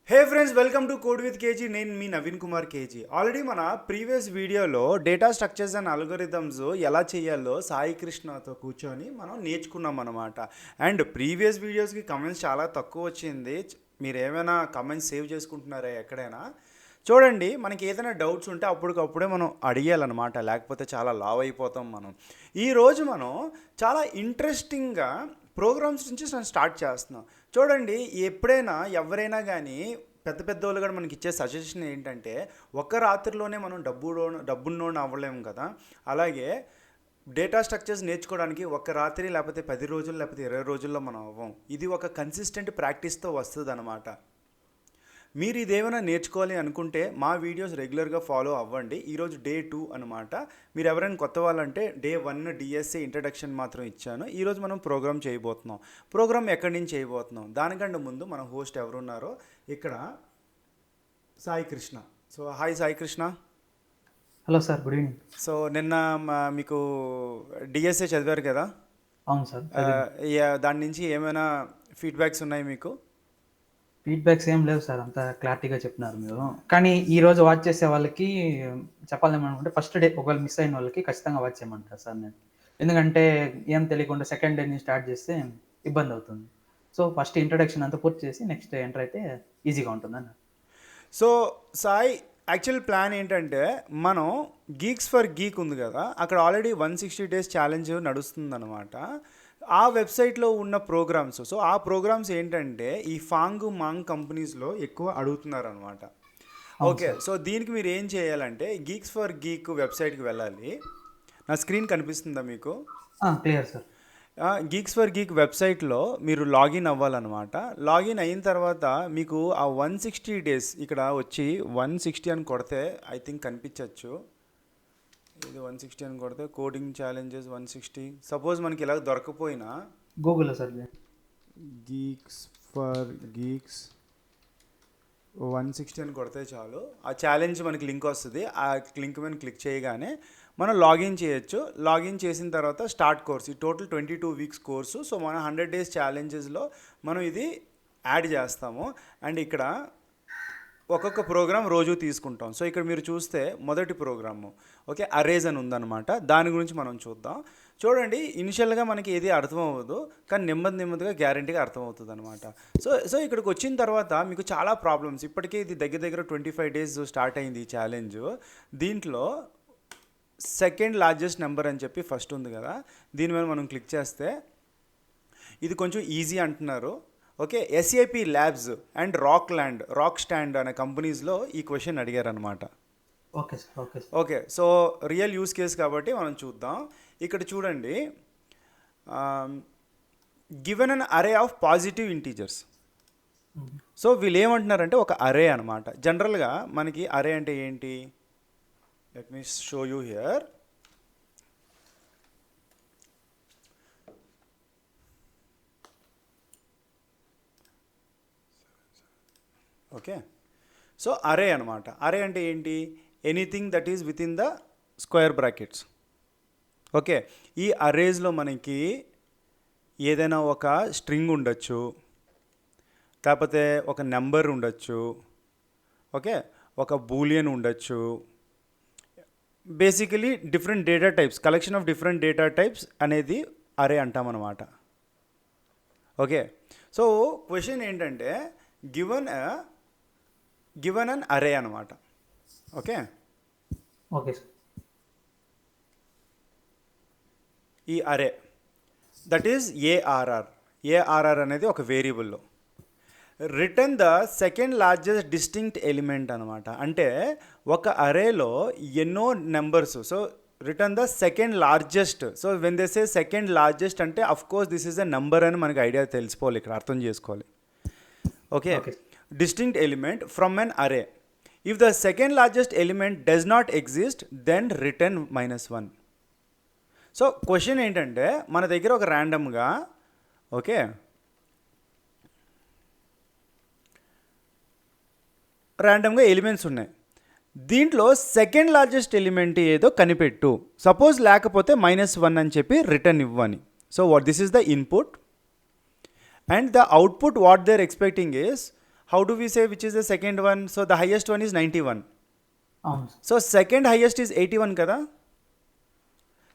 Hey friends, welcome to code with KG. నేను మీ Naveen Kumar KG. Already మన previous వీడియోలో data structures and algorithms ఎలా చేయాలో సాయి కృష్ణతో కూర్చొని మనం నేర్చుకున్నాం అనమాట. అండ్ ప్రీవియస్ వీడియోస్కి కమెంట్స్ చాలా తక్కువ వచ్చింది. మీరు ఏమైనా కమెంట్స్ సేవ్ చేసుకుంటున్నారా ఎక్కడైనా? చూడండి, మనకి ఏదైనా డౌట్స్ ఉంటే అప్పటికప్పుడే మనం అడిగేయాలన్నమాట, లేకపోతే చాలా లావ్ అయిపోతాం మనం. ఈరోజు మనం చాలా ఇంట్రెస్టింగ్గా ప్రోగ్రామ్స్ నుంచి స్టార్ట్ చేస్తున్నాం. చూడండి, ఎప్పుడైనా ఎవరైనా కానీ పెద్ద పెద్ద వాళ్ళు కూడా మనకి ఇచ్చే సజెషన్ ఏంటంటే, ఒక్క రాత్రిలోనే మనం డబ్బున్నోడు అవ్వలేము కదా. అలాగే డేటా స్ట్రక్చర్స్ నేర్చుకోవడానికి ఒక్క రాత్రి లేకపోతే 10 రోజులు లేకపోతే 20 రోజుల్లో మనం అవ్వం. ఇది ఒక కన్సిస్టెంట్ ప్రాక్టీస్తో వస్తుంది అనమాట. మీరు ఇదేమైనా నేర్చుకోవాలి అనుకుంటే మా వీడియోస్ రెగ్యులర్గా ఫాలో అవ్వండి. ఈరోజు డే 2 అనమాట. మీరు ఎవరైనా కొత్త వాళ్ళంటే డే 1 డిఎస్ఏ ఇంట్రడక్షన్ మాత్రం ఇచ్చాను. ఈరోజు మనం ప్రోగ్రామ్ చేయబోతున్నాం. ప్రోగ్రామ్ ఎక్కడి నుంచి చేయబోతున్నాం దానికంటే ముందు మన హోస్ట్ ఎవరున్నారో ఇక్కడ Sai Krishna. So hi Sai Krishna. Hello sir, good evening. So నిన్న మీకు డిఎస్ఏ చదివారు కదా. అవును సార్. దాని నుంచి ఏమైనా ఫీడ్బ్యాక్స్ ఉన్నాయి మీకు? ఫీడ్బ్యాక్స్ ఏం లేవు సార్, అంతా క్లారిటీగా చెప్పినారు మీరు. కానీ ఈ రోజు వాచ్ చేసే వాళ్ళకి చెప్పాలేమనుకుంటే, ఫస్ట్ డే ఒకవేళ మిస్ అయిన వాళ్ళకి ఖచ్చితంగా వాచ్ చేయమంటారు సార్ నేను. ఎందుకంటే ఏం తెలియకుండా సెకండ్ డే నుంచి స్టార్ట్ చేస్తే ఇబ్బంది అవుతుంది. సో ఫస్ట్ ఇంట్రడక్షన్ అంతా పూర్తి చేసి నెక్స్ట్ ఎంటర్ అయితే ఈజీగా ఉంటుందన్న. సో సాయి, యాక్చువల్ ప్లాన్ ఏంటంటే, మనం గీక్స్ ఫర్ గీక్ ఉంది కదా, అక్కడ ఆల్రెడీ 160 days ఛాలెంజ్ నడుస్తుందన్నమాట. ఆ వెబ్సైట్లో ఉన్న ప్రోగ్రామ్స్, సో ఆ ప్రోగ్రామ్స్ ఏంటంటే ఈ ఫాంగ్ మాంగ్ కంపెనీస్లో ఎక్కువ అడుగుతున్నారు అనమాట. ఓకే, సో దీనికి మీరు ఏం చేయాలంటే గీక్స్ ఫర్ గీక్ వెబ్సైట్కి వెళ్ళాలి. నా స్క్రీన్ కనిపిస్తుందా మీకు? Clear sir. Geeks for geek వెబ్సైట్లో మీరు లాగిన్ అవ్వాలన్నమాట. లాగిన్ అయిన తర్వాత మీకు ఆ 160 days ఇక్కడ వచ్చి 160 అని కొడితే ఐ థింక్ కనిపించవచ్చు. ఇది 160 అని కొడితే కోడింగ్ ఛాలెంజెస్ 160. సపోజ్ మనకి ఇలా దొరకపోయినా గూగుల్లో సార్ గీక్స్ ఫర్ గీక్స్ 160 అని కొడితే చాలు, ఆ ఛాలెంజ్ మనకి లింక్ వస్తుంది. ఆ లింక్ మీద క్లిక్ చేయగానే మనం లాగిన్ చేయొచ్చు. లాగిన్ చేసిన తర్వాత స్టార్ట్ కోర్స్, ఈ టోటల్ 22 weeks కోర్సు. సో మన 100 days ఛాలెంజెస్లో మనం ఇది యాడ్ చేస్తాము. అండ్ ఇక్కడ ఒక్కొక్క ప్రోగ్రామ్ రోజు తీసుకుంటాం. సో ఇక్కడ మీరు చూస్తే మొదటి ప్రోగ్రాము ఓకే అరేజ్ అని ఉందన్నమాట. దాని గురించి మనం చూద్దాం. చూడండి, ఇనిషియల్గా మనకి ఏది అర్థం అవ్వదు, కానీ నెమ్మదిగా గ్యారంటీగా అర్థమవుతుంది అనమాట. సో ఇక్కడికి వచ్చిన తర్వాత మీకు చాలా ప్రాబ్లమ్స్. ఇప్పటికే ఇది దగ్గర 25 days స్టార్ట్ అయింది ఈ ఛాలెంజ్. దీంట్లో సెకండ్ లార్జెస్ట్ నెంబర్ అని చెప్పి ఫస్ట్ ఉంది కదా, దీని మీద మనం క్లిక్ చేస్తే ఇది కొంచెం ఈజీ అంటున్నారు. Okay, SAP labs and rock stand అనే కంపెనీస్లో ఈ క్వశ్చన్ అడిగారనమాట. Okay sir. Okay sir. Okay, so real use case కాబట్టి మనం చూద్దాం. ఇక్కడ చూడండి, గివెన్ అన్ అరే ఆఫ్ పాజిటివ్ ఇంటీజర్స్. సో వీళ్ళు ఏమంటున్నారంటే ఒక అరే అనమాట. జనరల్గా మనకి అరే అంటే ఏంటి? Let me show you here. Okay, so అరే అనమాట. అరే అంటే ఏంటి? Anything that is with in the square brackets. Okay, ఈ అరేస్లో మనకి ఏదైనా ఒక స్ట్రింగ్ ఉండొచ్చు, లేకపోతే ఒక నెంబర్ ఉండొచ్చు, ఓకే, ఒక బూలియన్ ఉండొచ్చు. Basically different data types, collection of different data types అనేది అరే అంటామన్నమాట. ఓకే, సో క్వశ్చన్ ఏంటంటే గివెన్ అన్ అరే అనమాట. Okay, okay sir. ఈ అరే దట్ ఈజ్ ఏఆర్ఆర్ అనేది ఒక వేరియబుల్లో return the second largest distinct element అనమాట. అంటే ఒక అరేలో ఎన్నో numbers, so return the second largest. So when they say second largest అంటే of course this is a number అని మనకి ఐడియా తెలిసిపోవాలి, ఇక్కడ అర్థం చేసుకోవాలి. Okay, distinct element from an array. If the second largest element does not exist, then return -1. So question ఏంటంటే, మన దగ్గర ఒక ర్యాండమ్గా ఓకే ఎలిమెంట్స్ ఉన్నాయి. దీంట్లో సెకండ్ లార్జెస్ట్ ఎలిమెంట్ ఏదో కనిపెట్టు. సపోజ్ లేకపోతే -1 అని చెప్పి రిటర్న్ ఇవ్వని. So this is the input and the output what they are expecting is how do we say which is the second one? So the highest one is 91. అవును sir. So second highest is 81 కదా.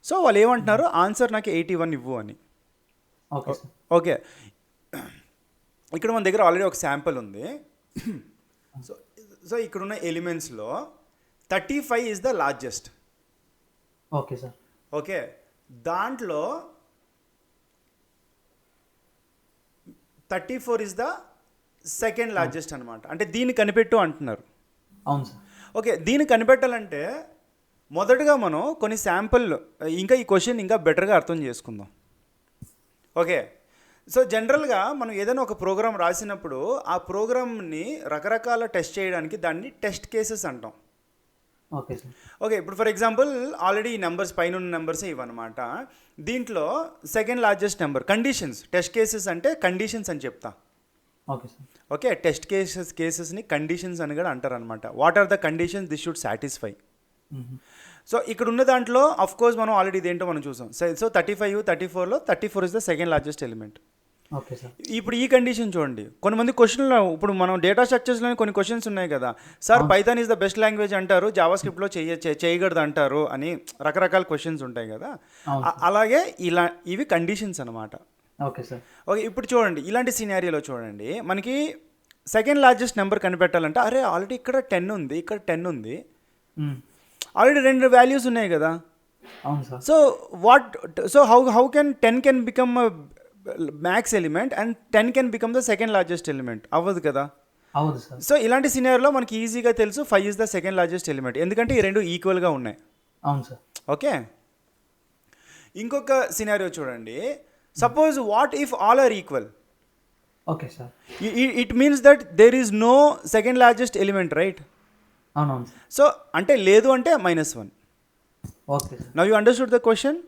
So వాళ్ళు ఏమంటున్నారు, answer నాకు 81 ఇవ్వు అని. Okay sir. Okay, ఇక్కడ మన దగ్గర ఆల్రెడీ ఒక శాంపుల్ ఉంది. సో సో ఇక్కడున్న ఎలిమెంట్స్లో 35 is the largest. Okay sir. Okay, దాంట్లో 34 ఈజ్ ద సెకండ్ లార్జెస్ట్ అనమాట. అంటే దీన్ని కనిపెట్టు అంటున్నారు. అవును సార్. ఓకే, దీన్ని కనిపెట్టాలంటే మొదటగా మనం కొన్ని శాంపుల్, ఇంకా ఈ క్వశ్చన్ ఇంకా బెటర్గా అర్థం చేసుకుందాం. ఓకే, సో జనరల్గా మనం ఏదైనా ఒక ప్రోగ్రామ్ రాసినప్పుడు ఆ ప్రోగ్రామ్ని రకరకాల టెస్ట్ చేయడానికి దాన్ని టెస్ట్ కేసెస్ అంటాం. Okay sir. ఓకే, ఇప్పుడు ఫర్ ఎగ్జాంపుల్ ఆల్రెడీ ఈ నెంబర్స్ పైన ఉన్న నెంబర్సే ఇవన్నమాట. దీంట్లో second largest number conditions, test cases అంటే కండిషన్స్ అని చెప్తా. Okay sir. ఓకే, టెస్ట్ కేసెస్ని కండిషన్స్ అని కూడా అంటారు అనమాట. What are the conditions this should satisfy. So ఇక్కడ ఉన్న దాంట్లో అఫ్ కోర్స్ మనం ఆల్రెడీ ఇదేంటో మనం చూసాం. So 35, 34లో 34 is the second largest element. Okay sir. ఇప్పుడు ఈ కండిషన్ చూడండి, కొంతమంది క్వశ్చన్లో ఇప్పుడు మనం డేటా స్ట్రక్చర్స్లోని కొన్ని క్వశ్చన్స్ ఉన్నాయి కదా, sir Python is the best language అంటారు, జావా స్క్రిప్ట్లో చేయకూడదు అంటారు అని రకరకాల క్వశ్చన్స్ ఉంటాయి కదా. అలాగే ఇవి కండిషన్స్ అనమాట. Okay sir. ఓకే, ఇప్పుడు చూడండి ఇలాంటి సినారియోలో చూడండి, మనకి సెకండ్ లార్జెస్ట్ నెంబర్ కనిపెట్టాలంటే అరే ఆల్రెడీ ఇక్కడ 10 ఉంది, ఇక్కడ 10 ఉంది, ఆల్రెడీ 2 వాల్యూస్ ఉన్నాయి కదా. అవును sir. So how can 10 can become max element and 10 can become the second largest element? అవ్వదు కదా. అవును సార్. సో ఇలాంటి సినారియోలో మనకి ఈజీగా తెలుసు 5 is the second largest element, ఎందుకంటే ఈ రెండు ఈక్వల్గా ఉన్నాయి. అవును సార్. ఓకే, ఇంకొక సినారియో చూడండి, suppose what if all are equal? Okay sir. It means that there is no second largest element, right? అవునవును సార్. సో అంటే లేదు అంటే -1. Okay sir. Now you understood the question.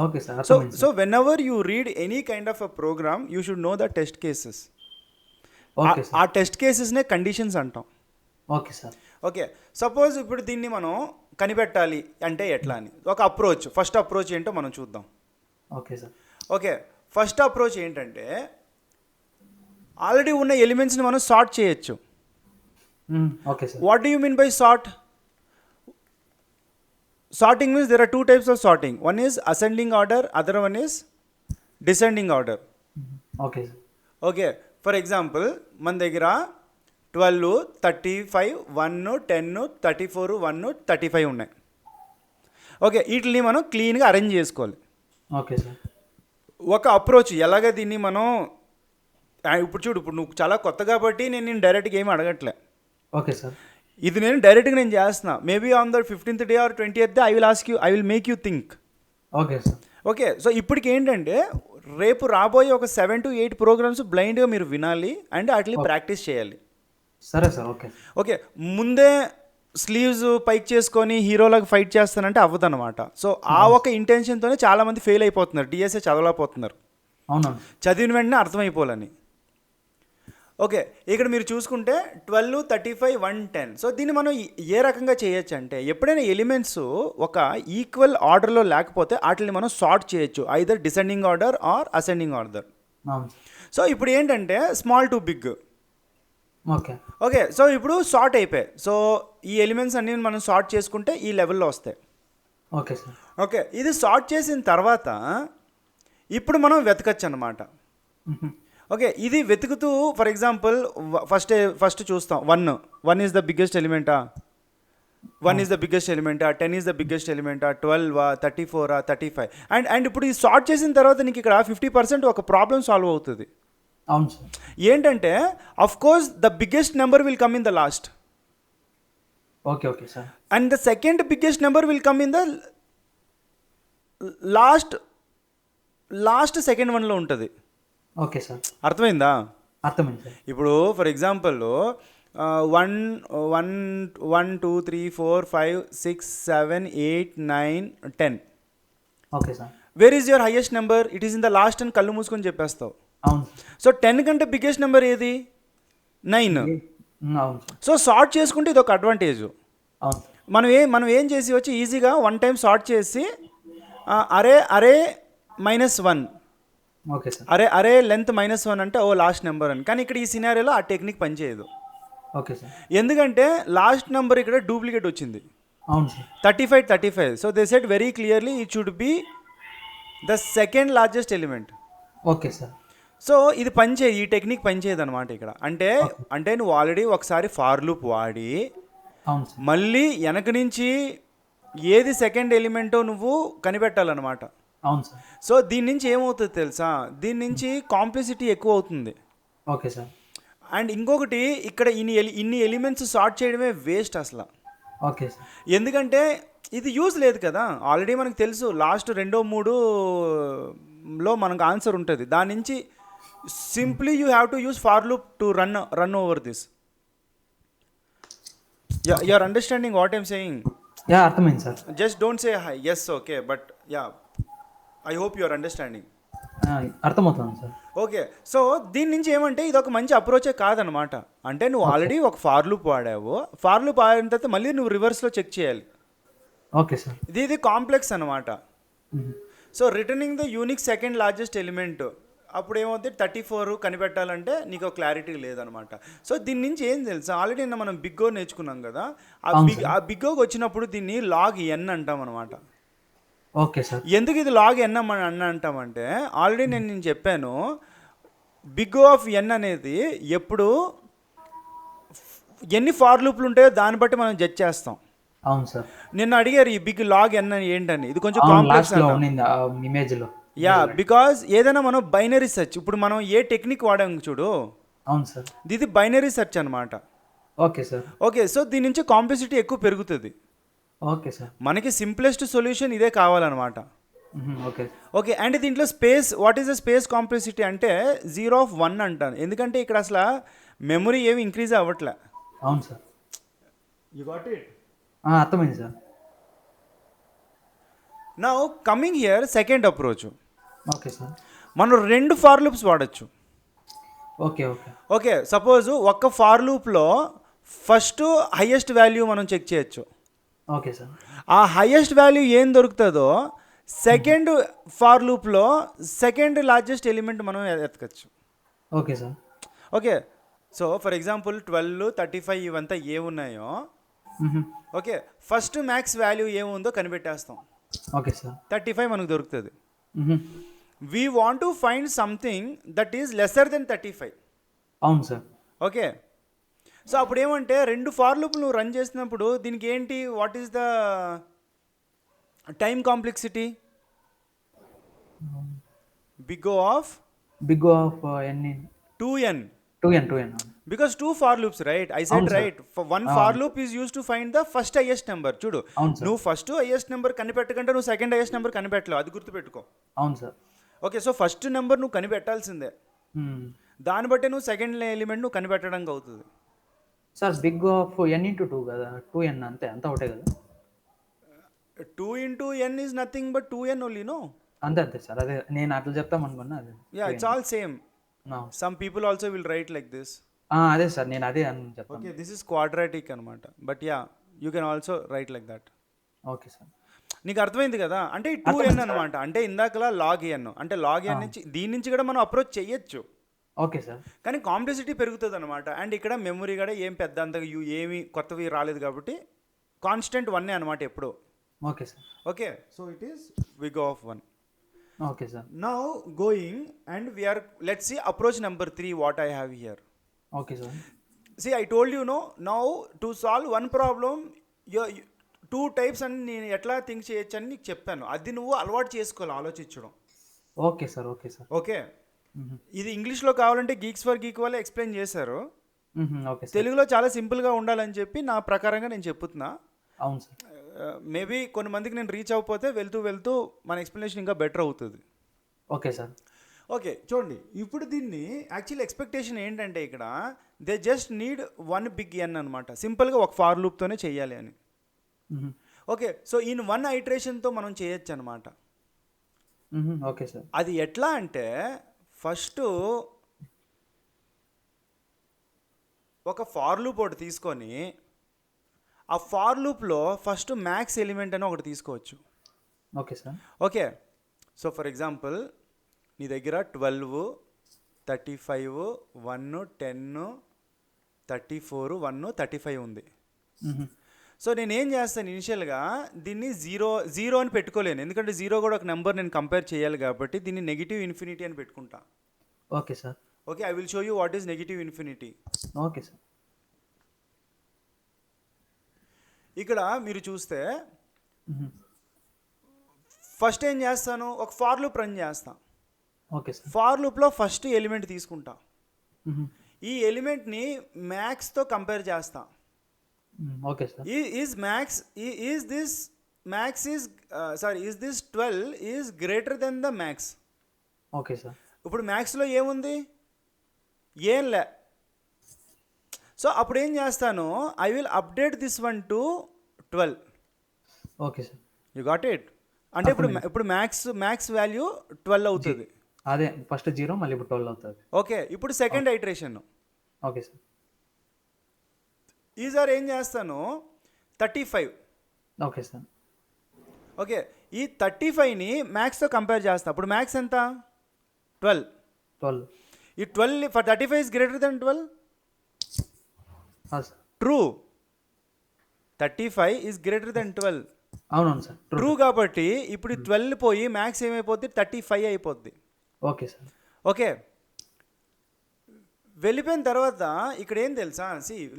Okay sir. So whenever you read any kind of a program, you should know the test cases. Okay sir. ఆ test కేసెస్నే conditions అంటాం. Okay sir. Okay, suppose ఇప్పుడు దీన్ని మనం కనిపెట్టాలి అంటే ఎట్లా అని ఒక అప్రోచ్, ఫస్ట్ అప్రోచ్ ఏంటో మనం చూద్దాం. Okay sir. Okay, first approach ఏంటంటే ఆల్రెడీ ఉన్న ఎలిమెంట్స్ని మనం సార్ట్ చేయొచ్చు. Okay sir. What do you mean by sort? Sorting means there are 2 types of sorting. One is ascending order, other one is descending order. Okay sir. Okay, for example, మన దగ్గర 12, 35, 1, 10, 34, 1, 35 ఉన్నాయి. Okay, వీటిని మనం క్లీన్గా arrange చేసుకోవాలి. Okay sir. ఒక approach ఎలాగ దీన్ని మనం ఇప్పుడు చూడు, ఇప్పుడు నువ్వు చాలా కొత్త కాబట్టి నేను డైరెక్ట్గా ఏమి అడగట్లే. Okay sir. ఇది నేను డైరెక్ట్గా నేను చేస్తున్నా. Maybe on the 15th day or 20th day I will make you think. Okay sir. Okay, so ఇప్పటికి ఏంటంటే రేపు రాబోయే ఒక 7 to 8 ప్రోగ్రామ్స్ బ్లైండ్గా మీరు వినాలి అండ్ వాటిని ప్రాక్టీస్ చేయాలి. సరే సార్. ఓకే. ఓకే, ముందే స్లీవ్స్ పైక్ చేసుకొని హీరోలాగా ఫైట్ చేస్తానంటే అవ్వదు అనమాట. సో ఆ ఒక ఇంటెన్షన్తోనే చాలామంది ఫెయిల్ అయిపోతున్నారు, డిఎస్ఏ చదవలేకపోతున్నారు. అవునవును. చదివిన వెంటనే అర్థమైపోవాలని. ఓకే, ఇక్కడ మీరు చూసుకుంటే 12, 35, 1, 10. సో దీన్ని మనం ఏ రకంగా చేయొచ్చు అంటే ఎప్పుడైనా ఎలిమెంట్స్ ఒక ఈక్వల్ ఆర్డర్లో లేకపోతే వాటిని మనం సార్ట్ చేయొచ్చు, either descending order or ascending order. So ఇప్పుడు ఏంటంటే small to big. Okay. Okay, so ఇప్పుడు సార్ట్ అయిపోయాయి. సో ఈ ఎలిమెంట్స్ అన్ని మనం సార్ట్ చేసుకుంటే ఈ లెవెల్లో వస్తాయి. Okay sir. ఓకే, ఇది సార్ట్ చేసిన తర్వాత ఇప్పుడు మనం వెతకచ్చు అనమాట. ఓకే, ఇది వెతుకుతూ ఫర్ ఎగ్జాంపుల్ ఫస్ట్ చూస్తాం 1 ఈజ్ ద బిగ్గెస్ట్ ఎలిమెంటా, 1 ఈజ్ ద బిగ్గెస్ట్ ఎలిమెంటా, 10 ఈజ్ ద బిగ్గెస్ట్ ఎలిమెంటా, 12, 34, 35. అండ్ ఇప్పుడు ఈ సార్ట్ చేసిన తర్వాత నీకు ఇక్కడ 50% ఒక ప్రాబ్లం సాల్వ్ అవుతుంది. అవును సార్. ఏంటంటే of course the biggest number will come in the last. Okay. Okay sir. And the second biggest number will come in the last second వన్లో ఉంటుంది. Okay sir. అర్థమైందా? అర్థమైంది సార్. ఇప్పుడు for example 1, 2, 3, 4, 5, 6, 7, 8, 9, 10. Okay sir. Where is your highest number? It is in the last అని కళ్ళు మూసుకొని చెప్పేస్తావు. అవును. So 10 కంటే బిగ్గెస్ట్ నెంబర్ ఏది? 9. అవును సార్. సో సార్ట్ చేసుకుంటే ఇది ఒక అడ్వాంటేజ్. అవును. మనం ఏం చేసి వచ్చి ఈజీగా 1 టైం సార్ట్ చేసి అరే -1, ఓకే సార్. అరే లెంత్ -1 అంటే ఓ లాస్ట్ నెంబర్ అని. కానీ ఇక్కడ ఈ సినారియోలో ఆ టెక్నిక్ పనిచేయదు. Okay sir. ఎందుకంటే లాస్ట్ నెంబర్ ఇక్కడ డూప్లికేట్ వచ్చింది, అవును sir. 35. So they said very clearly it should be the second largest element. Okay sir. So ఇది పనిచేయదు, ఈ టెక్నిక్ పనిచేయదు అనమాట ఇక్కడ. అంటే ఓకే. అంటే నువ్వు ఆల్రెడీ ఒకసారి ఫార్ లూప్ వాడి అవును సార్. మళ్ళీ వెనక నుంచి ఏది సెకండ్ ఎలిమెంటో నువ్వు కనిపెట్టాలన్నమాట. అవును సార్. సో దీని నుంచి ఏమవుతుంది తెలుసా, దీని నుంచి కాంప్లెక్సిటీ ఎక్కువ అవుతుంది. Okay sir. అండ్ ఇంకొకటి ఇక్కడ ఇన్ని ఎలిమెంట్స్ సార్ట్ చేయడమే వేస్ట్ అసలు. Okay sir. ఎందుకంటే ఇది యూజ్ లేదు కదా, ఆల్రెడీ మనకు తెలుసు లాస్ట్ 2-3లో మనకు ఆన్సర్ ఉంటుంది. దాని నుంచి simply you have to use for loop to run over this. You are understanding what I'm saying? Yeah, అర్థమైంది sir. Just don't say hi yes okay, but yeah I hope you are understanding. అర్థమవుతుంది sir. Okay, so దీని నుంచి ఏమంటే ఇది ఒక మంచి అప్రోచే కాదనమాట. అంటే నువ్వు ఆల్రెడీ ఒక ఫార్ లూప్ వాడావు, ఫార్ లూప్ ఆడిన తర్వాత మళ్ళీ నువ్వు రివర్స్లో చెక్ చేయాలి. Okay sir. ఇది కాంప్లెక్స్ అనమాట. So returning the unique second largest element, అప్పుడు ఏమవుతుంది 34 కనిపెట్టాలంటే నీకు క్లారిటీ లేదనమాట. సో దీని నుంచి ఏం తెలుసా, ఆల్రెడీ మనం బిగ్గో నేర్చుకున్నాం కదా, ఆ బిగ్గోకి వచ్చినప్పుడు దీన్ని లాగ్ ఎన్ అంటాం అనమాట. Okay sir. ఎందుకు ఇది లాగ్ ఎన్ అని అంటామంటే ఆల్రెడీ నేను చెప్పాను, బిగ్ ఆఫ్ ఎన్ అనేది ఎప్పుడు ఎన్ని ఫార్ లూప్లు ఉంటాయో దాన్ని బట్టి మనం జడ్జ్ చేస్తాం. అవును సార్. నిన్న అడిగారు ఈ బిగ్ లాగ్ ఎన్ అని ఏంటని, ఇది కొంచెం అవును, కాంప్లెక్స్ లాస్ట్లో ఉన్నింది ఆ ఇమేజ్లో. యా, బికాజ్ ఏదైనా మనం బైనరీ సెర్చ్, ఇప్పుడు మనం ఏ టెక్నిక్ వాడాం చూడు, అవును సార్. ఇది బైనరీ సెర్చ్ అనమాట. Okay sir. ఓకే, సో దీని నుంచి కాంప్లెక్సిటీ ఎక్కువ పెరుగుతుంది. Okay sir. మనకి సింప్లెస్ట్ సొల్యూషన్ ఇదే కావాలన్నమాట. ఓకే. ఓకే, అండ్ దీంట్లో space, what is the space complexity అంటే 0 అంటాను, ఎందుకంటే ఇక్కడ అసలు మెమరీ ఏమి ఇంక్రీజ్ అవ్వట్లే. అవును సార్. You got it? అర్థమైంది sir. Now coming here second approach. Okay sir. మనం 2 ఫార్ లూప్స్ వాడచ్చు. ఓకే. ఓకే. ఓకే, సపోజ్ ఒక్క ఫార్ లూప్లో ఫస్ట్ హైయెస్ట్ వాల్యూ మనం చెక్ చేయొచ్చు. Okay sir. ఆ హైయెస్ట్ వాల్యూ ఏం దొరుకుతుందో సెకండ్ ఫార్ లూప్లో సెకండ్ లార్జెస్ట్ ఎలిమెంట్ మనం ఎతకచ్చు. Okay sir. Okay, so for example 12, 35 ఇవంతా ఏమున్నాయో, ఓకే ఫస్ట్ మ్యాక్స్ వాల్యూ ఏముందో కనిపెట్టేస్తాం. Okay sir. 35 మనకు దొరుకుతుంది. We want to find something that is lesser than 35. అవును సార్. ఓకే, సో అప్పుడు ఏమంటే 2 ఫార్ లూప్లు నువ్వు రన్ చేసినప్పుడు దీనికి ఏంటి, what is the time complexity? Big of ఎన్ని? 2n. 2n. Because 2 for loops, right? I said అవును sir. right. For one for loop is used to find the first highest number. చూడు, అవును sir. నువ్వు first highest number కనిపెట్టకంటే నువ్వు second highest number కనిపెట్టలేవు, అది గుర్తుపెట్టుకో. అవును sir. Okay, so first number నువ్వు కనిపెట్టాల్సిందే, దాన్ని బట్టి నువ్వు సెకండ్ ఎలిమెంట్ నువ్వు కనిపెట్టడానికి అవుతుంది. Sir big of n into 2 కదా, 2n అంతే, అంతా ఒకటే కదా? 2 into n is nothing but 2n only, no? అంతే అంతే సార్, అదే నేను అట్లా చెప్తాం అనుకున్నా. అదే Yeah, it's all same. Some people also will write like this. అదే సార్, నేను అదే అని చెప్తాను. Okay, this is quadratic అనమాట, but yeah you can also right like that. Okay sir. నీకు అర్థమైంది కదా, అంటే 2n అనమాట, అంటే ఇందాకలా లాగ్ ఎన్, అంటే లాగ్ ఎన్ నుంచి దీని నుంచి కూడా మనం అప్రోచ్ చేయొచ్చు. Okay sir. కానీ కాంప్లెక్సిటీ పెరుగుతుంది అనమాట. అండ్ ఇక్కడ మెమరీ కూడా ఏం పెద్ద అంత ఏమి కొత్తవి రాలేదు కాబట్టి కాన్స్టెంట్ 1 అనమాట ఎప్పుడు. Okay sir. Okay, so it is big of 1. Okay sir. Now going and we are let's see approach number 3 what I have here. Okay sir. See, I told you, no, now to solve one problem, two types అని నేను ఎట్లా think చేయొచ్చు అని నీకు చెప్పాను, అది నువ్వు అలవాటు చేసుకోవాలి ఆలోచించడం. Okay sir. Okay sir. Okay, ఇది ఇంగ్లీష్లో కావాలంటే గీక్స్ ఫర్ గీక్ వాళ్ళే ఎక్స్ప్లెయిన్ చేశారు, ఓకే సార్. తెలుగులో చాలా సింపుల్గా ఉండాలని చెప్పి నా ప్రకారంగా నేను చెప్తున్నా. అవును సార్. మేబీ కొన్ని మందికి నేను రీచ్ అవ్వకపోతే వెళ్తూ వెళ్తూ మన ఎక్స్ప్లెనేషన్ ఇంకా బెటర్ అవుతుంది. Okay sir. ఓకే, చూడండి ఇప్పుడు దీన్ని యాక్చువల్ ఎక్స్పెక్టేషన్ ఏంటంటే ఇక్కడ దే జస్ట్ నీడ్ 1 బిగ్ ఎన్ అనమాట, సింపుల్గా ఒక ఫార్ లూప్తోనే చేయాలి అని. ఓకే, సో ఇన్ 1 ఐటరేషన్తో మనం చేయొచ్చు అనమాట. Okay sir. అది ఎట్లా అంటే ఫస్ట్ ఒక ఫార్ లూప్ ఒకటి తీసుకొని ఆ ఫార్ లూప్లో ఫస్ట్ మ్యాక్స్ ఎలిమెంట్ అని ఒకటి తీసుకోవచ్చు. Okay sir. Okay, so for example నీ దగ్గర 12, 35, 1, 10, 34 1 35 ఉంది. మ్మ్. సో నేనేం చేస్తాను, ఇనిషియల్గా దీన్ని జీరో అని పెట్టుకోలేను, ఎందుకంటే జీరో కూడా ఒక నెంబర్ నేను కంపేర్ చేయాలి కాబట్టి దీన్ని నెగిటివ్ ఇన్ఫినిటీ అని పెట్టుకుంటా. Okay sir. Okay, I will show you what is negative infinity. Okay sir. ఇక్కడ మీరు చూస్తే మ్మ్. ఫస్ట్ ఏం చేస్తాను, ఒక ఫార్ లూప్ రన్ చేస్తా. Okay sir. ఫార్ లూప్లో ఫస్ట్ ఎలిమెంట్ తీసుకుంటా, మ్మ్. ఈ ఎలిమెంట్ని మ్యాక్స్తో కంపేర్ చేస్తా. Okay sir. Is max is this max is is this 12 is greater than the max. Okay sir. ఇప్పుడు మ్యాక్స్లో ఏముంది, ఏం లే. సో అప్పుడు ఏం చేస్తాను, I will update this one to 12. Okay sir. You got it. అంటే ఇప్పుడు మ్యాక్స్ వాల్యూ 12 అవుతుంది. అదే ఫస్ట్ 0 మళ్ళీ ఇప్పుడు 12 అవుతుంది. ఓకే, ఇప్పుడు సెకండ్ ఐటరేషన్ ఓకే సార్. ఈసారి ఏం చేస్తాను, 35. Okay sir. ఓకే, ఈ 35ని మ్యాక్స్తో కంపేర్ చేస్తా. అప్పుడు మ్యాక్స్ ఎంత, 12. 12. ఈ 12 for 35 is greater than 12. Sir. True. 35 is greater than 12. అవునవును సార్. ట్రూ కాబట్టి ఇప్పుడు 12 పోయి మ్యాక్స్ ఏమైపోద్ది, 35 అయిపోద్ది. Okay sir. ఓకే, వెళ్ళిపోయిన తర్వాత ఇక్కడ ఏం తెలుసా,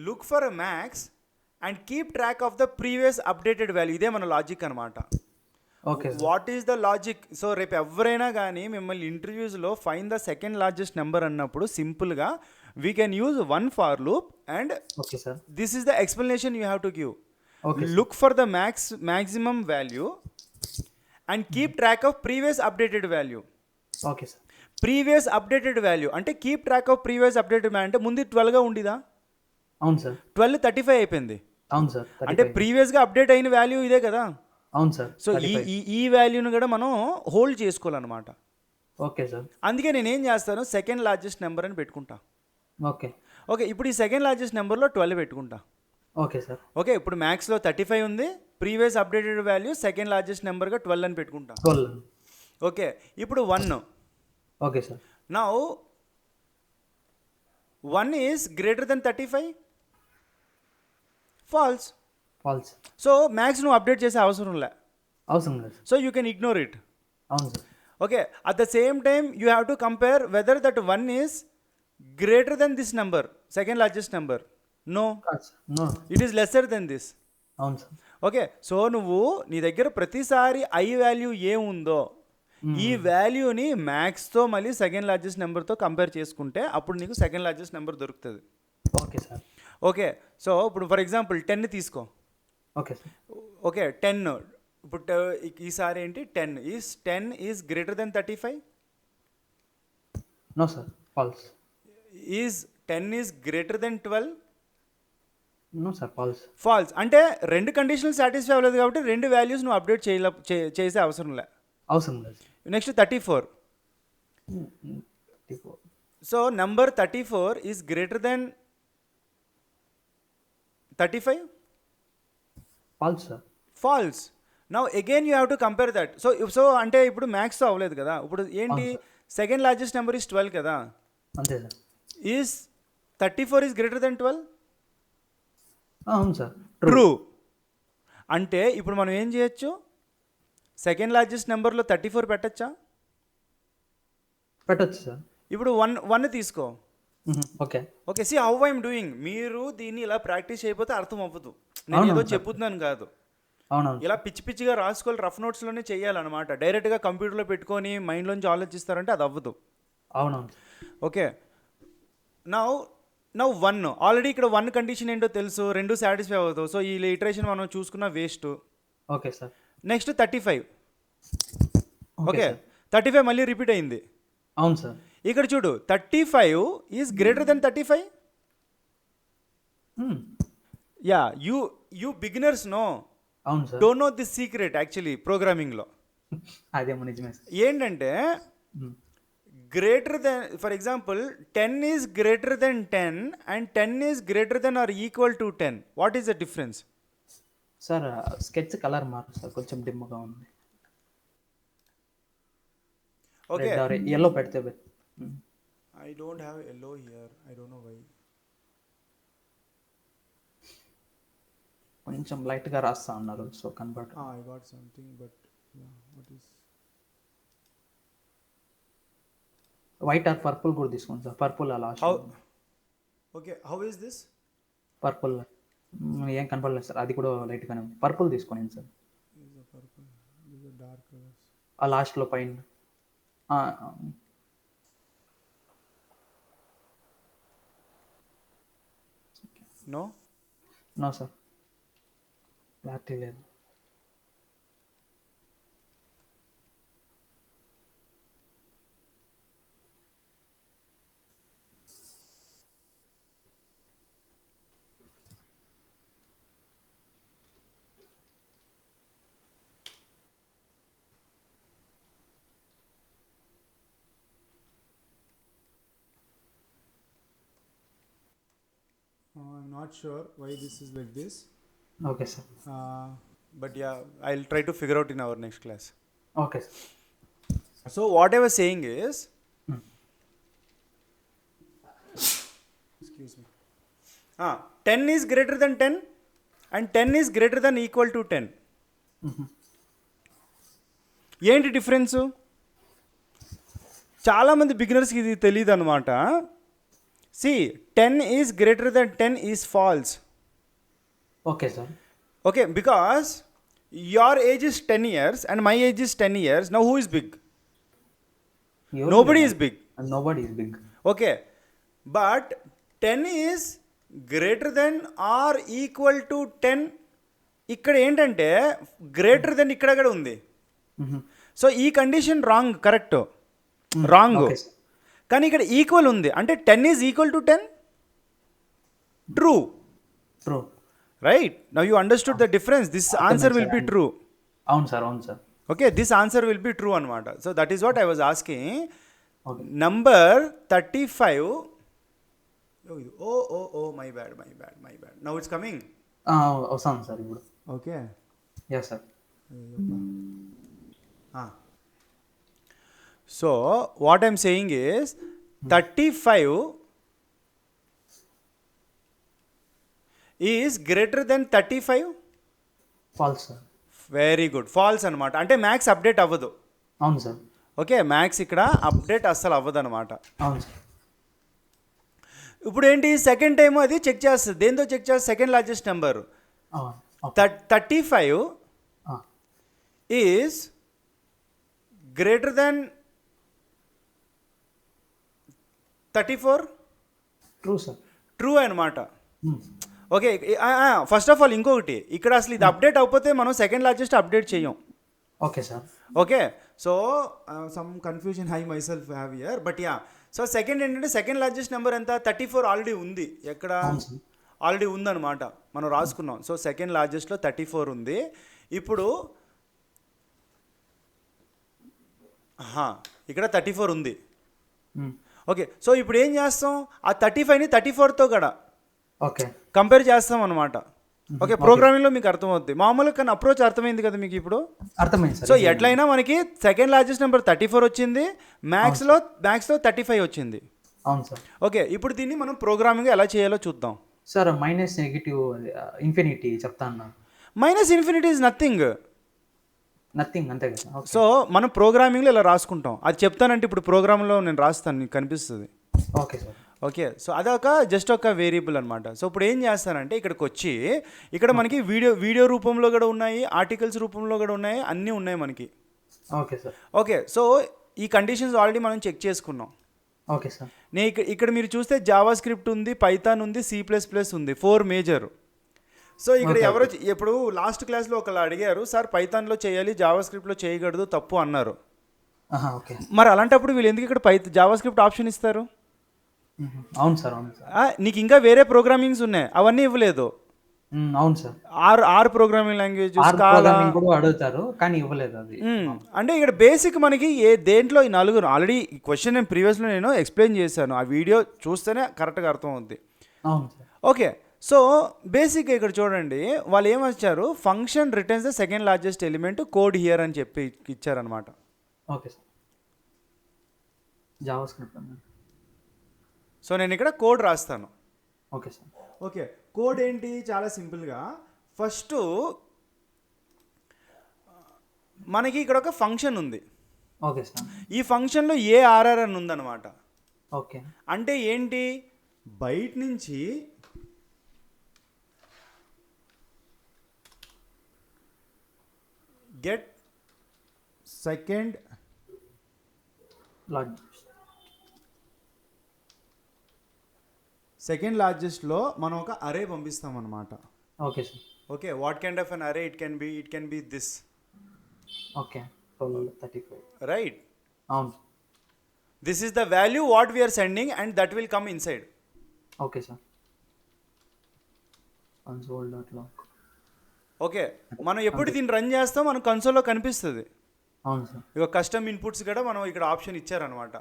look for max and keep track of the previous updated value. ఇదే మన లాజిక్ అనమాట. Okay. What is the logic? So రేపు ఎవరైనా కానీ మిమ్మల్ని ఇంటర్వ్యూస్లో find the second largest number అన్నప్పుడు సింపుల్గా we can use one for loop and okay sir. This is the explanation you have to give. Okay. Look for the maximum value and keep track of previous updated value. Okay sir. Previous updated value అంటే keep track of previous updated value అంటే ముందు 12గా ఉండేదా, అవును sir. 12 35 అయిపోయింది. అవును sir. అంటే ప్రీవియస్గా update అయిన వాల్యూ ఇదే కదా. అవును సార్. సో ఈ వాల్యూను కూడా మనం హోల్డ్ చేసుకోవాలన్నమాట. Okay sir. అందుకే నేను ఏం చేస్తాను, సెకండ్ లార్జెస్ట్ నెంబర్ అని పెట్టుకుంటా. ఓకే. ఓకే, ఇప్పుడు ఈ సెకండ్ లార్జెస్ట్ నెంబర్లో 12 పెట్టుకుంటా. Okay sir. ఓకే, ఇప్పుడు మ్యాక్స్లో 35 ఉంది, previous updated value second largest నెంబర్గా 12 అని పెట్టుకుంటా. 12. ఓకే, ఇప్పుడు 1. Okay sir. Now 1 is greater than 35. False. False. So max నువ్వు అప్డేట్ చేసే అవసరం లే. అవసరం లేదు. So you can ignore it. అవును sir. Okay, at the same time you have to compare whether that 1 is greater than this number, second largest number. No, no. It is lesser than this. అవును sir. Okay, so నువ్వు నీ దగ్గర ప్రతిసారి I value ఏముందో ఈ వాల్యూని మ్యాక్స్తో మళ్ళీ second largest నెంబర్తో కంపేర్ చేసుకుంటే అప్పుడు నీకు సెకండ్ లార్జెస్ట్ నెంబర్ దొరుకుతుంది. Okay sir. ఓకే, సో ఇప్పుడు ఫర్ ఎగ్జాంపుల్ 10 తీసుకో. Okay sir. ఓకే, 10 ఇప్పుడు ఈసారి ఏంటి, 10 is greater than 35. No sir. False. 10 is greater than 12. No sir. False. False అంటే రెండు కండిషన్లు సాటిస్ఫై అవ్వలేదు కాబట్టి రెండు వాల్యూస్ నువ్వు అప్డేట్ చేసే అవసరం లే. అవసరం లేదు. Next 34. 34. So number 34 is greater than 35. False sir. False. Now again you have to compare that. So అంటే ఇప్పుడు మ్యాక్స్తో అవ్వలేదు కదా, ఇప్పుడు ఏంటి, సెకండ్ లార్జెస్ట్ నెంబర్ ఈజ్ 12 కదా. అంతే sir. Is 34 is greater than 12. అవును సార్. ట్రూ. అంటే ఇప్పుడు మనం ఏం చేయొచ్చు, సెకండ్ లార్జెస్ట్ నెంబర్లో 34 పెట్టచ్చా? పెట్టచ్చు సార్. ఇప్పుడు 1 తీసుకో. Okay. Okay, see how I'm doing. మీరు దీన్ని ఇలా ప్రాక్టీస్ చేయకపోతే అర్థం అవ్వదు. నేను ఏదో చెప్పుతున్నాను కాదు, అవునవును. ఇలా పిచ్చి పిచ్చిగా రాసుకోవాలి, రఫ్ నోట్స్లోనే చేయాలన్నమాట. డైరెక్ట్గా కంప్యూటర్లో పెట్టుకొని మైండ్లోంచి ఆలోచిస్తారంటే అది అవ్వదు. అవునవును. ఓకే, నౌ 1 ఆల్రెడీ ఇక్కడ 1 కండిషన్ ఏంటో తెలుసు, రెండు సాటిస్ఫై అవ్వదు. సో ఈ ఇటరేషన్ మనం చూసుకున్న waste. Okay sir. Next 35. Okay, 35 మళ్ళీ రిపీట్ అయింది. అవును సార్. ఇక్కడ చూడు, 35 is greater than 35. Yeah, you beginners no, అవును sir. Don't know this secret actually ప్రోగ్రామింగ్లో. అదేమో నిజమే సార్. ఏంటంటే greater than, for example 10 is greater than 10 and 10 is greater than or equal to 10. What is the difference? Sir sketch colour మార్పు sir, కొంచెం డిమ్గా ఉంది. Okay, yellow పెడితే I don't have yellow here. I don't know why. కొంచెం లైట్గా రాస్తా ఉన్నారు, so convert. I got something, but yeah, what is white or purple కూడా తీసుకోండి సార్. పర్పుల్ అలా how? Okay, how is this? Purple ఏం కనపడలేదు సార్, అది కూడా లైట్గానే ఉంది. పర్పుల్ తీసుకోండి sir. These are purple. These are dark colors. ఆ లాస్ట్లో పైన ఆ, No. నో సార్, క్లారిటీ లేదు. I'm not sure why this is like this. Okay sir. But yeah, I'll try to figure out in our next class. Okay sir. So what I was saying is, excuse me. 10 is greater than 10 and 10 is greater than equal to 10. ఏంటి difference? చాలామంది బిగినర్స్కి ఇది తెలియదు అనమాట. See 10 is greater than 10 is false. Okay sir. Okay, because your age is 10 years and my age is 10 years. Now who is big? Nobody is big. Nobody is big. Okay, but 10 is greater than or equal to 10. ఇక్కడ ఏంటంటే greater then ఇక్కడ కూడా ఉంది. So ఈ condition wrong, correct wrong. కానీ ఇక్కడ equal ఉంది అంటే 10 is equal to 10. True. True. Right? Now you understood the difference. This answer will be true. అవును సార్, అవును sir. Okay, this answer will be true anamata. So that is what I was asking. Okay. Number 35. Oh, my bad. Now it's coming. వస్తాను sir ఇప్పుడు. Okay. Yeah sir. So what I'm saying is 35 is greater than 35. False sir. Very good. False అనమాట. అంటే max update అవ్వదు. అవును sir. Okay, max ఇక్కడ update అస్సలు అవ్వదు అనమాట. అవును సార్. ఇప్పుడు ఏంటి, సెకండ్ టైం అది చెక్ చేస్తుంది. దేంతో చెక్ చేస్తుంది? Second largest number. 35 is greater then 34. True sir. True అనమాట. ఓకే, ఫస్ట్ ఆఫ్ ఆల్ ఇంకొకటి, ఇక్కడ అసలు ఇది అప్డేట్ అయిపోతే మనం సెకండ్ లార్జెస్ట్ అప్డేట్ చేయం. Okay sir. Okay, so some confusion I my self have here, but yeah. So second ఏంటంటే second largest number ఎంత? 34 ఆల్రెడీ ఉంది. ఎక్కడ? ఆల్రెడీ ఉందన్నమాట, మనం రాసుకున్నాం. సో సెకండ్ లార్జెస్ట్లో 34 ఉంది. ఇప్పుడు ఇక్కడ 34 ఉంది. ఓకే, సో ఇప్పుడు ఏం చేస్తాం? ఆ 35ని 34తో కూడా ఓకే కంపేర్ చేస్తాం అనమాట. ఓకే, ప్రోగ్రామింగ్లో మీకు అర్థమవుతుంది. మామూలుగా కానీ అప్రోచ్ అర్థమైంది కదా మీకు ఇప్పుడు? అర్థమైంది సార్. సో ఎట్లయినా మనకి సెకండ్ లార్జెస్ట్ నెంబర్ 34 వచ్చింది, మ్యాథ్స్లో 35 వచ్చింది. అవును సార్. ఓకే, ఇప్పుడు దీన్ని మనం ప్రోగ్రామింగ్ ఎలా చేయాలో చూద్దాం. సార్ మైనస్ నెగిటివ్ ఇన్ఫినిటీ చెప్తా అన్నారు. Minus infinity is nothing. Nothing, అంతే కదా. సో మనం ప్రోగ్రామింగ్లో ఇలా రాసుకుంటాం. అది చెప్తానంటే ఇప్పుడు ప్రోగ్రాంలో నేను రాస్తాను, మీకు కనిపిస్తుంది. Okay sir. ఓకే, సో అదొక జస్ట్ ఒక వేరియబుల్ అనమాట. సో ఇప్పుడు ఏం చేస్తానంటే ఇక్కడికి వచ్చి ఇక్కడ మనకి వీడియో రూపంలో కూడా ఉన్నాయి, ఆర్టికల్స్ రూపంలో కూడా ఉన్నాయి, అన్నీ ఉన్నాయి మనకి. Okay sir. ఓకే, సో ఈ కండిషన్స్ ఆల్రెడీ మనం చెక్ చేసుకున్నాం. Okay sir. నేను ఇక్కడ మీరు చూస్తే జావా స్క్రిప్ట్ ఉంది, పైథాన్ ఉంది, C++ ఉంది, 4 మేజర్. సో ఇక్కడ ఎవరో ఇప్పుడు లాస్ట్ క్లాస్లో ఒకళ్ళు అడిగారు, సార్ పైథాన్లో చేయాలి, జావా స్క్రిప్ట్లో చేయకూడదు, తప్పు అన్నారు. ఓకే, మరి అలాంటప్పుడు వీళ్ళు ఎందుకు ఇక్కడ జావా స్క్రిప్ట్ ఆప్షన్ ఇస్తారు? అవును సార్, అవును సార్. నీకు ఇంకా వేరే ప్రోగ్రామింగ్స్ ఉన్నాయి, అవన్నీ ఇవ్వలేదు. అవును సార్. ఆర్ ప్రోగ్రామింగ్ లాంగ్వేజ్ కూడా అడుగుతారు కానీ ఇవ్వలేదు అది. అంటే ఇక్కడ బేసిక్ మనకి దేంట్లో ఈ నలుగురు ఆల్రెడీ ఈ క్వశ్చన్ నేను ప్రీవియస్లో నేను ఎక్స్ప్లెయిన్ చేశాను, ఆ వీడియో చూస్తేనే కరెక్ట్గా అర్థం అవుద్ది. అవును సార్. ఓకే, సో బేసిక్గా ఇక్కడ చూడండి, వాళ్ళు ఏమొచ్చారు, function returns the second largest element code here అని చెప్పి ఇచ్చారనమాట. Okay sir. JavaScript. So నేను ఇక్కడ కోడ్ రాస్తాను. Okay sir. ఓకే, కోడ్ ఏంటి? చాలా సింపుల్గా ఫస్ట్ మనకి ఇక్కడ ఒక ఫంక్షన్ ఉంది. Okay sir. ఈ ఫంక్షన్లో ఏఆర్ఆర్ అని ఉందన్నమాట. ఓకే. అంటే ఏంటి, బయట నుంచి గెట్ సెకండ్ లార్జెస్ట్లో మనం ఒక అరే పంపిస్తాం అన్నమాట. Okay sir. Okay, what kind of an array it can be this. Okay, 1235. Right, అవును. This is the value what we are sending and that will come inside. Okay sir. console.log. Okay, మనం ఎప్పుడు దీన్ని run చేస్తాం మనకు కన్సోల్లో కనిపిస్తుంది. అవును sir. ఇక custom inputs కూడా మనం ఇక్కడ ఆప్షన్ ఇచ్చారనమాట.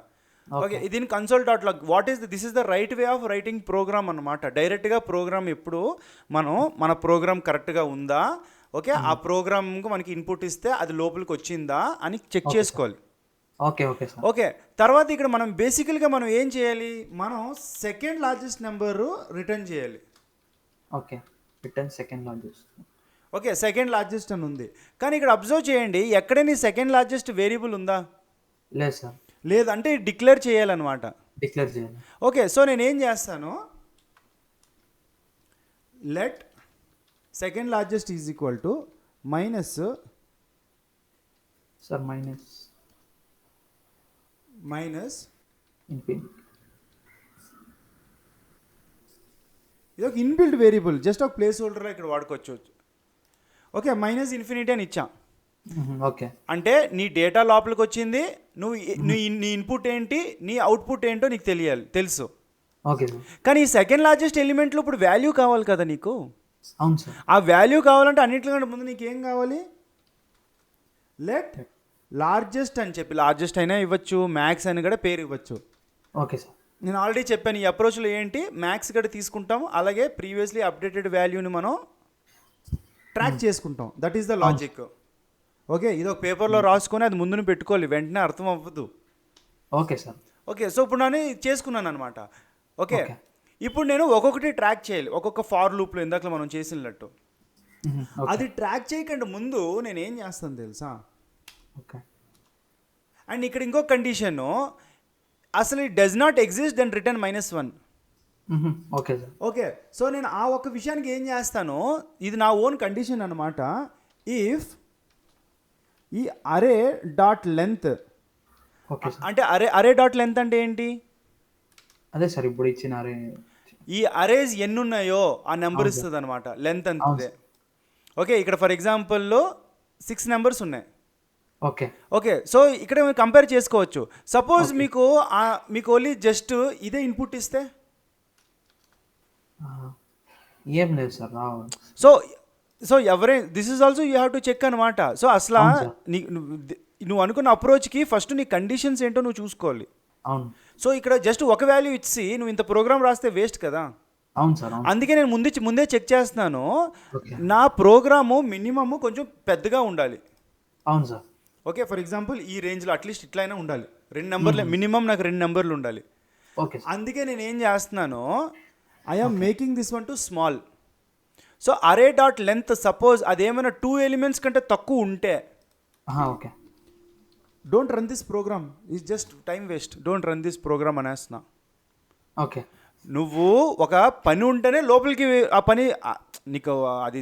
Okay, okay. దీని console.log what is this is the right way of writing program అనమాట. డైరెక్ట్గా ప్రోగ్రామ్ ఎప్పుడు మనం మన ప్రోగ్రామ్ కరెక్ట్గా ఉందా, ఓకే, ఆ ప్రోగ్రామ్కి మనకి ఇన్పుట్ ఇస్తే అది లోపలికి వచ్చిందా అని చెక్ ఓకే చేసుకోవాలి. ఓకే. Okay sir. ఓకే, తర్వాత ఇక్కడ మనం బేసికల్గా మనం ఏం చేయాలి, మనం సెకండ్ లార్జెస్ట్ నెంబరు రిటర్న్ చేయాలి. Okay, return second largest. Okay, second largest అని ఉంది, కానీ ఇక్కడ అబ్జర్వ్ చేయండి ఎక్కడైనా సెకండ్ లార్జెస్ట్ వేరియబుల్ ఉందా? లేదు సార్. లేదు, అంటే డిక్లేర్ చేయాలన్నమాట. డిక్లేర్ చేయాలి. ఓకే, సో నేను ఏం చేస్తాను, let second largest is equal to minus sir minus infinity. ఇది ఒక ఇన్బిల్ట్ వేరియబుల్, జస్ట్ ఒక ప్లేస్ హోల్డర్లో ఇక్కడ వాడుకోవచ్చు. ఓకే, మైనస్ ఇన్ఫినిటీ అని ఇచ్చాం. ఓకే. అంటే నీ డేటా లోపలికి వచ్చింది, నీ ఇన్పుట్ ఏంటి, నీ అవుట్పుట్ ఏంటో నీకు తెలుసు. Okay sir. కానీ ఈ సెకండ్ లార్జెస్ట్ ఎలిమెంట్లో ఇప్పుడు వాల్యూ కావాలి కదా నీకు. అవును సార్. ఆ వాల్యూ కావాలంటే అన్నింటికంటే ముందు నీకు ఏం కావాలి, లెట్ లార్జెస్ట్ అని చెప్పి, లార్జెస్ట్ అయినా ఇవ్వచ్చు, మ్యాక్స్ అని కూడా పేరు ఇవ్వచ్చు. Okay sir. నేను ఆల్రెడీ చెప్పాను ఈ అప్రోచ్లో ఏంటి, మ్యాక్స్ కూడా తీసుకుంటాం, అలాగే ప్రీవియస్లీ అప్డేటెడ్ వాల్యూని మనం ట్రాక్ చేసుకుంటాం. That is the logic. Okay, ఇది ఒక పేపర్లో రాసుకొని అది ముందుని పెట్టుకోవాలి, వెంటనే అర్థం అవ్వదు. Okay sir. ఓకే, సో ఇప్పుడు నేను చేసుకున్నాను అనమాట. ఓకే, ఇప్పుడు నేను ఒక్కొక్కటి ట్రాక్ చేయాలి, ఒక్కొక్క ఫార్ లూప్లో ఇందాక మనం చేసినట్టు. అది ట్రాక్ చేయకుండా ముందు నేను ఏం చేస్తాను తెలుసా, ఓకే. అండ్ ఇక్కడ ఇంకో కండిషన్, అసలు it does not exist then return -1. Okay sir. Okay, so నేను ఆ ఒక్క విషయానికి ఏం చేస్తాను, ఇది నా ఓన్ కండిషన్ అనమాట. ఇఫ్ ఈ అరే డాట్ లెంత్, ఓకే సార్. అంటే అరే డాట్ లెంత్ అంటే ఏంటి, అదే సార్ ఇప్పుడు ఇచ్చిన అరే, ఈ అరేస్ ఎన్ని ఉన్నాయో ఆ నెంబర్ ఇస్తుంది అనమాట, లెంత్ అంతే. ఓకే, ఇక్కడ ఫర్ ఎగ్జాంపుల్లో 6 నెంబర్స్ ఉన్నాయి. ఓకే. ఓకే, సో ఇక్కడ మీరు కంపేర్ చేసుకోవచ్చు. సపోజ్ మీకు ఓన్లీ జస్ట్ ఇదే ఇన్పుట్ ఇస్తే ఏం లేదు సార్, రావాలి. So this is also you have to check అనమాట. సో అసలు నువ్వు అనుకున్న అప్రోచ్కి ఫస్ట్ నీ కండిషన్స్ ఏంటో నువ్వు చూసుకోవాలి. అవును. సో ఇక్కడ జస్ట్ ఒక వాల్యూ ఇచ్చి నువ్వు ఇంత ప్రోగ్రామ్ రాస్తే వేస్ట్ కదా. అవును సార్. అందుకే నేను ముందే చెక్ చేస్తున్నాను, నా ప్రోగ్రాము మినిమమ్ కొంచెం పెద్దగా ఉండాలి. అవును సార్. ఓకే, ఫర్ ఎగ్జాంపుల్ ఈ రేంజ్లో అట్లీస్ట్ ఇట్లయినా ఉండాలి, 2 నెంబర్లు మినిమం, నాకు 2 నెంబర్లు ఉండాలి. ఓకే. అందుకే నేను ఏం చేస్తున్నాను, I'm making this one too small. So array dot length suppose అదేమైనా 2 ఎలిమెంట్స్ కంటే తక్కువ ఉంటే, okay, don't run this program, is just time waste, don't run this program అనేస్తున్నా. ఓకే. నువ్వు ఒక పని ఉంటేనే లోపలికి ఆ పని నీకు అది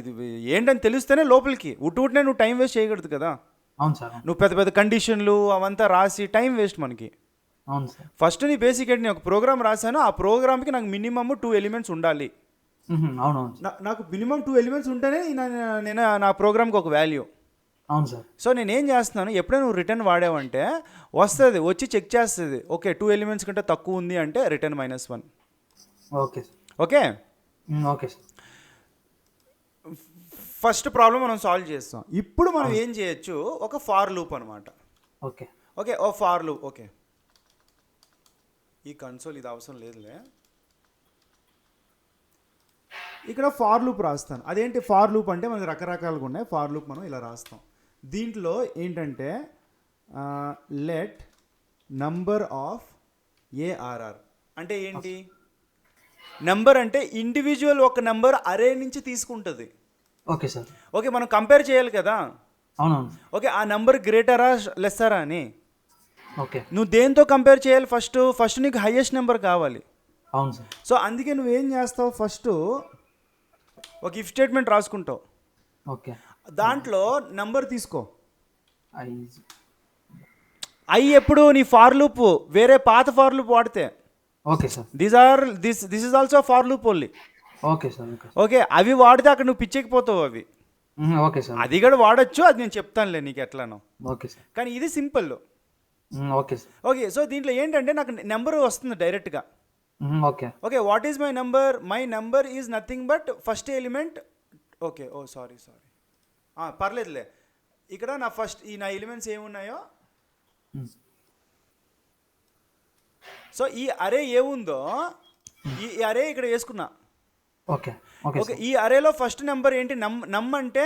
ఏంటని తెలిస్తేనే లోపలికి, ఉట్టునే నువ్వు టైం వేస్ట్ చేయకూడదు కదా. అవును సార్. నువ్వు పెద్ద పెద్ద కండిషన్లు అవంతా రాసి టైం వేస్ట్ మనకి. అవును సార్. ఫస్ట్ నీ బేసిక్ ఏంటి, నేను ఒక ప్రోగ్రామ్ రాశాను, ఆ ప్రోగ్రామ్కి నాకు మినిమమ్ 2 ఎలిమెంట్స్ ఉండాలి. అవునవును. నాకు మినిమం 2 ఎలిమెంట్స్ ఉంటేనే నేను నా ప్రోగ్రామ్కి ఒక వాల్యూ. అవును సార్. సో నేను ఏం చేస్తున్నాను, ఎప్పుడైనా నువ్వు రిటర్న్ వాడావంటే వస్తుంది, వచ్చి చెక్ చేస్తుంది, ఓకే 2 ఎలిమెంట్స్ కంటే తక్కువ ఉంది అంటే return -1. Okay sir. Okay. Okay sir. First problem మనం సాల్వ్ చేస్తాం. ఇప్పుడు మనం ఏం చేయొచ్చు, ఒక ఫార్ లూప్ అనమాట. Okay. Okay, oh for loop. Okay, ఈ కన్సోల్ ఇది అవసరం లేదులే, ఇక్కడ ఫార్ లూప్ రాస్తాను. అదేంటి ఫార్ లూప్ అంటే మనకి రకరకాలుగా ఉన్నాయి. ఫార్ లూప్ మనం ఇలా రాస్తాం. దీంట్లో ఏంటంటే లెట్ నంబర్ ఆఫ్ ఏఆర్ఆర్ అంటే ఏంటి, నెంబర్ అంటే ఇండివిజువల్ ఒక నెంబర్ అరే నుంచి తీసుకుంటుంది. Okay sir. ఓకే, మనం కంపేర్ చేయాలి కదా. అవునవును. ఓకే, ఆ నెంబర్ గ్రేటరా లెస్సరా అని ఓకే. నువ్వు దేంతో కంపేర్ చేయాలి? ఫస్ట్ నీకు హైయెస్ట్ నెంబర్ కావాలి. అవును సార్. సో అందుకే నువ్వేం చేస్తావు, ఫస్ట్ ఒక ఇఫ్ స్టేట్మెంట్ రాసుకుంటావు. ఓకే. దాంట్లో నెంబర్ తీసుకో. ఐ ఐ ఎప్పుడు నీ ఫార్ లూప్ వేరే పాత ఫార్ లూప్ వాడితే okay sir. This is also for loop only. Okay sir. Okay. Okay, అవి వాడితే అక్కడ నువ్వు పిచ్చెక్కిపోతావు. అవి ఓకే సార్. అది కూడా వాడచ్చు, అది నేను చెప్తానులే నీకు ఎట్లానో. Okay sir. కానీ ఇది simple. Okay sir. Okay, so దీంట్లో ఏంటంటే నాకు నెంబర్ వస్తుంది డైరెక్ట్గా. Okay. Okay, what is my number? My number is nothing but first element. Okay, oh sorry పర్లేదులే. ఇక్కడ నా ఎలిమెంట్స్ ఏమున్నాయో, సో ఈ అరే ఏముందో ఈ అరే ఇక్కడ వేసుకున్నా. ఓకే. ఓకే. ఓకే, ఈ అరేలో ఫస్ట్ నెంబర్ ఏంటి? నమ్ అంటే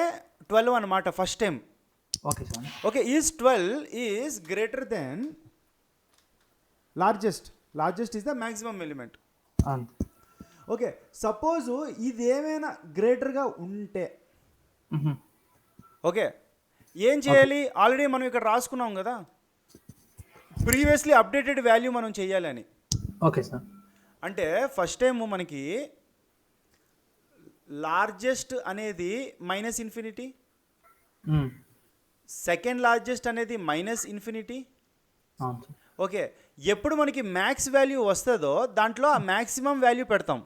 12 అనమాట first time. Okay sir. Okay, is 12 is greater than largest is the maximum element. Okay, suppose ఇది ఏమైనా గ్రేటర్గా ఉంటే ఓకే ఏం చేయాలి? ఆల్రెడీ మనం ఇక్కడ రాసుకున్నాం కదా, ప్రీవియస్లీ అప్డేటెడ్ వాల్యూ మనం చేయాలని. Okay sir. అంటే ఫస్ట్ టైం మనకి లార్జెస్ట్ అనేది -∞, సెకండ్ లార్జెస్ట్ అనేది -∞. అవును సార్. ఓకే, ఎప్పుడు మనకి మ్యాక్స్ వాల్యూ వస్తుందో దాంట్లో ఆ మ్యాక్సిమం వాల్యూ పెడతాం.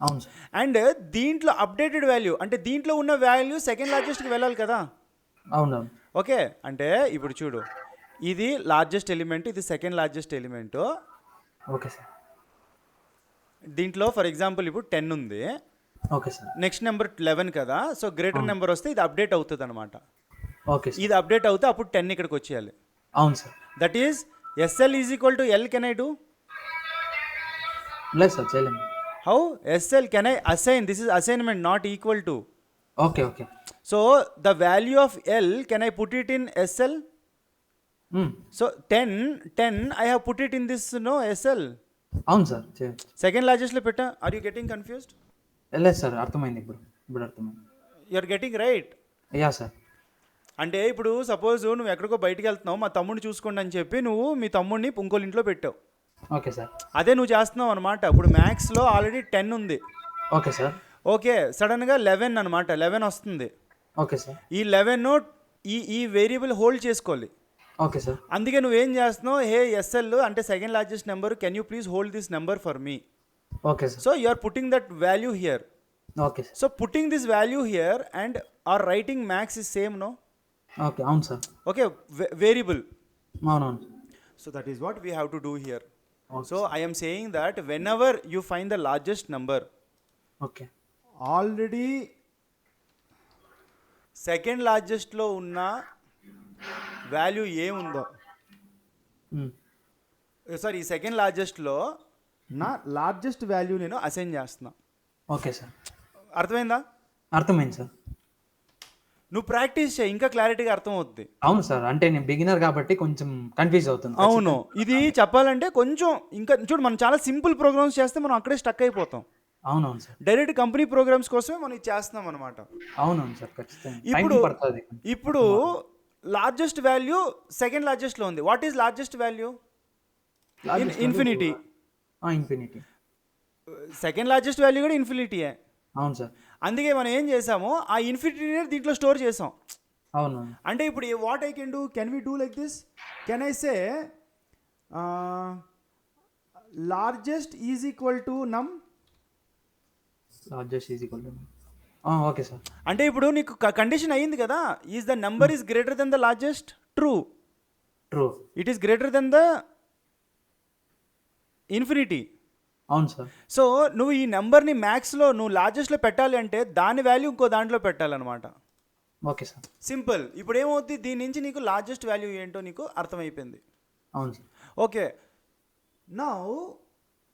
అవును సార్. అండ్ దీంట్లో అప్డేటెడ్ వాల్యూ అంటే దీంట్లో ఉన్న వాల్యూ సెకండ్ లార్జెస్ట్కి వెళ్ళాలి కదా. అవునవును. ఓకే, అంటే ఇప్పుడు చూడు, ఇది లార్జెస్ట్ ఎలిమెంట్, ఇది second largest element. Okay sir. దీంట్లో ఫర్ ఎగ్జాంపుల్ ఇప్పుడు 10 ఉంది, ఓకే సార్. నెక్స్ట్ నెంబర్ 11 కదా. సో గ్రేటర్ నెంబర్ వస్తే ఇది అప్డేట్ అవుతుంది అనమాట. Okay sir. ఇది అప్డేట్ అవుతే అప్పుడు 10 ఇక్కడికి వచ్చేయాలి. అవును sir. That is SL is equal to L. Can I do? లేదు సార్, చేయలేము. How? SL can I assign? This is assignment, not equal to. Okay. Okay. So the value of L can I put it in SL? So 10 I have put it in this SL. అవును sir, second లార్జెస్ట్లో పెట్టా. Are you getting confused? లేదు sir, అర్థమైంది. ఇప్పుడు అర్థమైంది. You are getting right. Yeah sir. అంటే ఇప్పుడు suppose నువ్వు ఎక్కడికో బయటికి వెళ్తున్నావు, మా తమ్ముడిని చూసుకోండి అని చెప్పి నువ్వు మీ తమ్ముడిని ఇంకోళ్ళ ఇంట్లో పెట్టావు. Okay sir. అదే నువ్వు చేస్తున్నావు అనమాట. ఇప్పుడు మ్యాథ్స్లో ఆల్రెడీ 10 ఉంది. Okay sir. ఓకే, సడన్గా 11 అనమాట, 11 వస్తుంది. Okay sir. ఈ 11 ఈ వేరియబుల్ హోల్డ్ చేసుకోవాలి. Okay sir. అందుకే నువ్వేం చేస్తున్నావు, హే SL అంటే second largest number, can you please hold this number for me? Okay sir. So you are putting that value here. Okay sir. So putting this value here and are writing max is same, no? Okay. అవును sir. Okay, variable. అవునవును. So that is what we have to do here. So I am saying that whenever you find the largest number, okay. already second లార్జెస్ట్లో ఉన్న value ఏముందో, sorry ఈ second లార్జెస్ట్లో నా largest value నేను assign చేస్తున్నా. Okay sir. అర్థమైందా? అర్థమైంది సార్. నువ్వు ప్రాక్టీస్ చేయి, ఇంకా క్లారిటీగా అర్థమవుద్ది. అవును సార్, అంటే నేను బిగినర్ కాబట్టి కొంచెం కన్ఫ్యూజ్ అవుతుంది. అవును, ఇది చెప్పాలంటే కొంచెం ఇంకా చూడు, మనం చాలా సింపుల్ ప్రోగ్రామ్స్ చేస్తే మనం అక్కడే స్టక్ అయిపోతాం. అవునవును సార్. డైరెక్ట్ కంపెనీ ప్రోగ్రామ్స్ కోసమే మనం ఇది చేస్తున్నాం అనమాట. అవునవును సార్, ఖచ్చితంగా. ఇప్పుడు లార్జెస్ట్ వాల్యూ సెకండ్ లార్జెస్ట్లో ఉంది. What is largest value? Infinity. Infinity. Second largest value కూడా ఇన్ఫినిటీయే. అవును సార్. అందుకే మనం ఏం చేసాము, ఆ ఇన్ఫినిటీని దీంట్లో స్టోర్ చేసాం. అవును. అంటే ఇప్పుడు what I can do, can we do like this? Can I say largest is equal to num? Largest is equal to okay sir. అంటే ఇప్పుడు నీకు కండిషన్ అయ్యింది కదా, is the number is greater than the largest? True. It is greater than the infinity. అవును sir. So నువ్వు ఈ నెంబర్ని మ్యాథ్స్లో నువ్వు లార్జెస్ట్లో పెట్టాలి అంటే దాని వాల్యూ ఇంకో దాంట్లో పెట్టాలన్నమాట. Okay sir. సింపుల్. ఇప్పుడు ఏమవుతుంది, దీని నుంచి నీకు లార్జెస్ట్ వాల్యూ ఏంటో నీకు అర్థమైపోయింది. అవును sir. Okay, now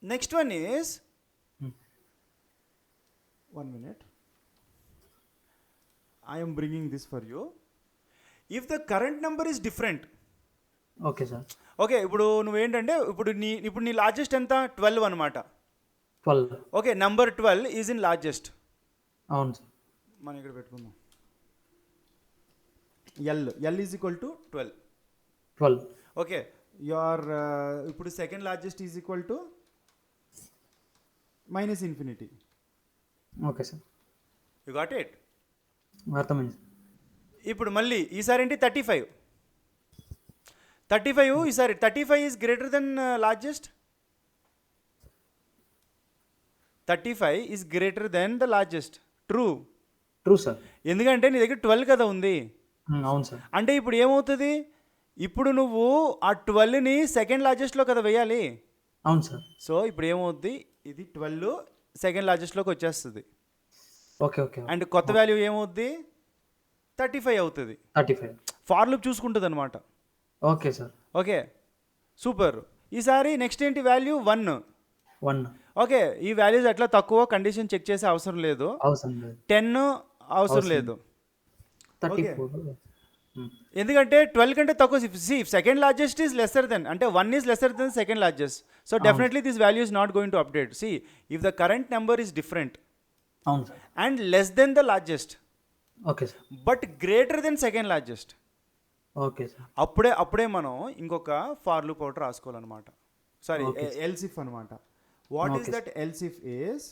next one is 1 minute. I am bringing this for you. If the current number is different. Okay sir. Okay, ఇప్పుడు నువ్వేంటంటే ఇప్పుడు నీ లార్జెస్ట్ ఎంత? 12 అనమాట. 12. Okay, number 12 is in largest. అవును సార్. మనం ఇక్కడ పెట్టుకుందాం. L is equal to 12. 12. Okay, your ఇప్పుడు second largest is equal to minus infinity. Okay sir, you got it. అర్థమైంది. ఇప్పుడు మళ్ళీ ఈసారి ఏంటి 35. ఈసారి 35 is greater than largest. 35 is greater than the largest. True sir. ఎందుకంటే నీ దగ్గర 12 కదా ఉంది. అవును సార్. అంటే ఇప్పుడు ఏమవుతుంది, ఇప్పుడు నువ్వు ఆ 12ని సెకండ్ లార్జెస్ట్లో కదా వేయాలి. అవును సార్. సో ఇప్పుడు ఏమవుద్ది, ఇది 12 సెకండ్ లార్జెస్ట్లోకి వచ్చేస్తుంది. Okay okay. అండ్ కొత్త వాల్యూ ఏమవుద్ది, 35 అవుతుంది. 35. ఫార్ లూప్ చూసుకుంటుంది అనమాట. Okay sir. Okay, super. ఈసారి నెక్స్ట్ ఏంటి వాల్యూ 1. ఓకే, ఈ వాల్యూస్ ఎట్లా తక్కువ కండిషన్ చెక్ చేసే అవసరం లేదు. 10 అవసరం లేదు. 34. ఎందుకంటే 12 కంటే తక్కువ. Second largest is lesser than, అంటే 1 is lesser than second largest. So definitely this value is not going to update. See if the current number is different and less than the largest, okay sir, but greater than second largest, okay sir, అప్పుడే మనం ఇంకొక for loop out రాసుకోవాలన్నమాట. Sorry, else if అనమాట. What is that else if is,